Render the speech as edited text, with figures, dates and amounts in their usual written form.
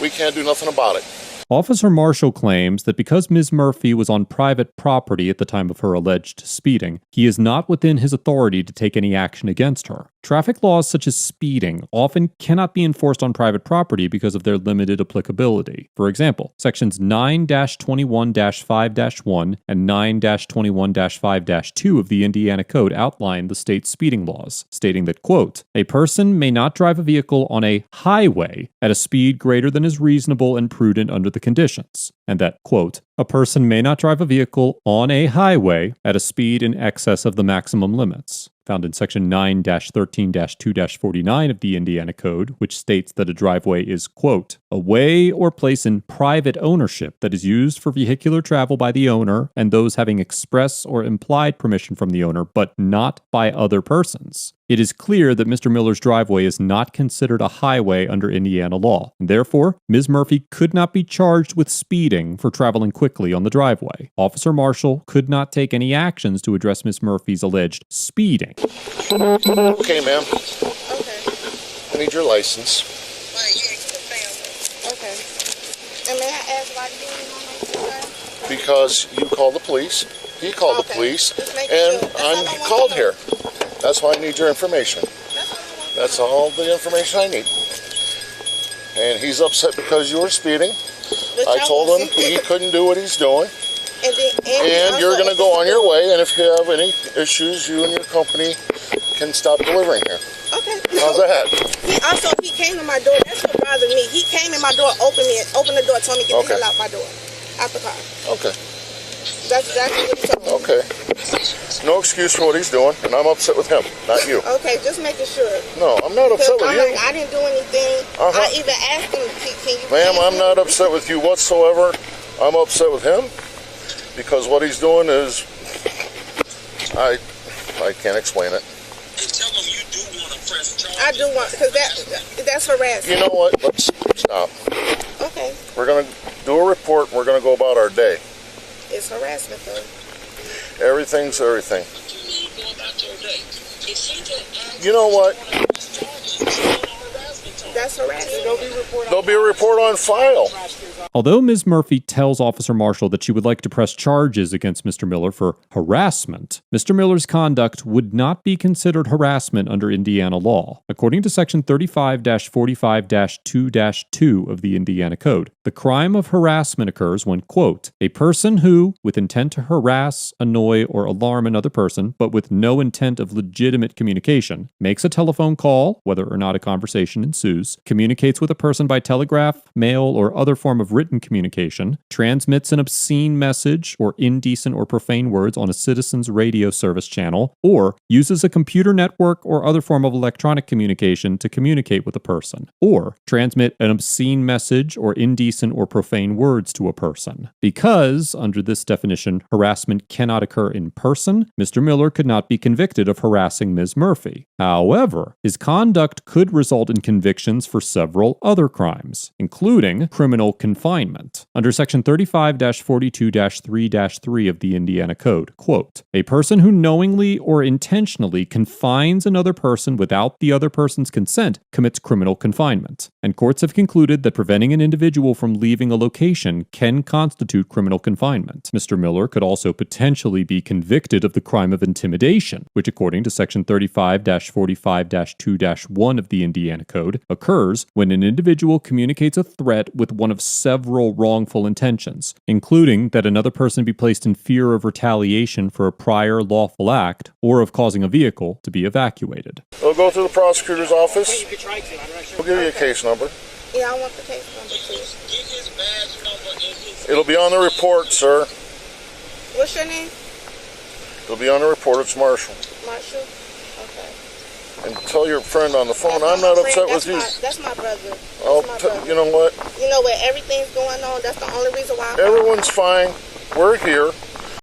we can't do nothing about it. Officer Marshall claims that because Ms. Murphy was on private property at the time of her alleged speeding, he is not within his authority to take any action against her. Traffic laws such as speeding often cannot be enforced on private property because of their limited applicability. For example, sections 9-21-5-1 and 9-21-5-2 of the Indiana Code outline the state's speeding laws, stating that, quote, a person may not drive a vehicle on a highway at a speed greater than is reasonable and prudent under the conditions, and that, quote, a person may not drive a vehicle on a highway at a speed in excess of the maximum limits, found in Section 9-13-2-49 of the Indiana Code, which states that a driveway is, quote, a way or place in private ownership that is used for vehicular travel by the owner and those having express or implied permission from the owner, but not by other persons. It is clear that Mr. Miller's driveway is not considered a highway under Indiana law, and therefore, Ms. Murphy could not be charged with speeding for traveling quickly on the driveway. Officer Marshall could not take any actions to address Ms. Murphy's alleged speeding. Okay, ma'am. Okay. I need your license. Okay. And may I ask why you didn't want to say? Because you called the police, he called the police, Just making and sure. That's all I I'm want called to here. That's why I need your information. That's all I want to That's all the information I need. And he's upset because you were speeding. But I y'all told was- him he couldn't do what he's doing. And You're going to go on your way, and if you have any issues, you and your company can stop delivering here. Okay. How's that? He came to my door. That's what bothered me. He came in my door, opened the door, told me to get the hell out my door, out the car. Okay. That's exactly what he told me. Okay. No excuse for what he's doing, and I'm upset with him, not you. Okay, just making sure. No, I'm not upset with I'm you. like, I didn't do anything. I even asked him, can you Ma'am, please I'm not upset with you whatsoever. I'm upset with him because what he's doing is, I can't explain it. Tell him you do want to press charges. I do want, because that's harassment. You know what? Let's stop. Okay, We're going to do a report, and we're going to go about our day. it's harassment though. Everything's everything. You need to go about your day. If she just You know what? That's harassment. There'll be a report on file. Although Ms. Murphy tells Officer Marshall that she would like to press charges against Mr. Miller for harassment, Mr. Miller's conduct would not be considered harassment under Indiana law. According to Section 35-45-2-2 of the Indiana Code, the crime of harassment occurs when, quote, a person who, with intent to harass, annoy, or alarm another person, but with no intent of legitimate communication, makes a telephone call, whether or not a conversation ensues, communicates with a person by telegraph, mail, or other form of written communication, transmits an obscene message or indecent or profane words on a citizen's radio service channel, or uses a computer network or other form of electronic communication to communicate with a person, or transmit an obscene message or indecent or profane words to a person. Because, under this definition, harassment cannot occur in person, Mr. Miller could not be convicted of harassing Ms. Murphy. However, his conduct could result in convictions for several other crimes, including criminal confinement. Under Section 35-42-3-3 of the Indiana Code, quote, a person who knowingly or intentionally confines another person without the other person's consent commits criminal confinement. And courts have concluded that preventing an individual from leaving a location can constitute criminal confinement. Mr. Miller could also potentially be convicted of the crime of intimidation, which according to Section 35-45-2-1 of the Indiana Code occurs when an individual communicates a threat with one of several wrongful intentions, including that another person be placed in fear of retaliation for a prior lawful act or of causing a vehicle to be evacuated. We'll go to the prosecutor's office. We'll give you a case number. Yeah, I want the case number too. get his badge number and his It'll be on the report, sir. What's your name? It'll be on the report. It's Marshall. Marshall? Okay. And tell your friend on the phone, That's I'm my not friend. upset with you. That's my brother. Oh, That's my brother. you know what? You know where everything's going on? That's the only reason why I'm Everyone's fine. We're here.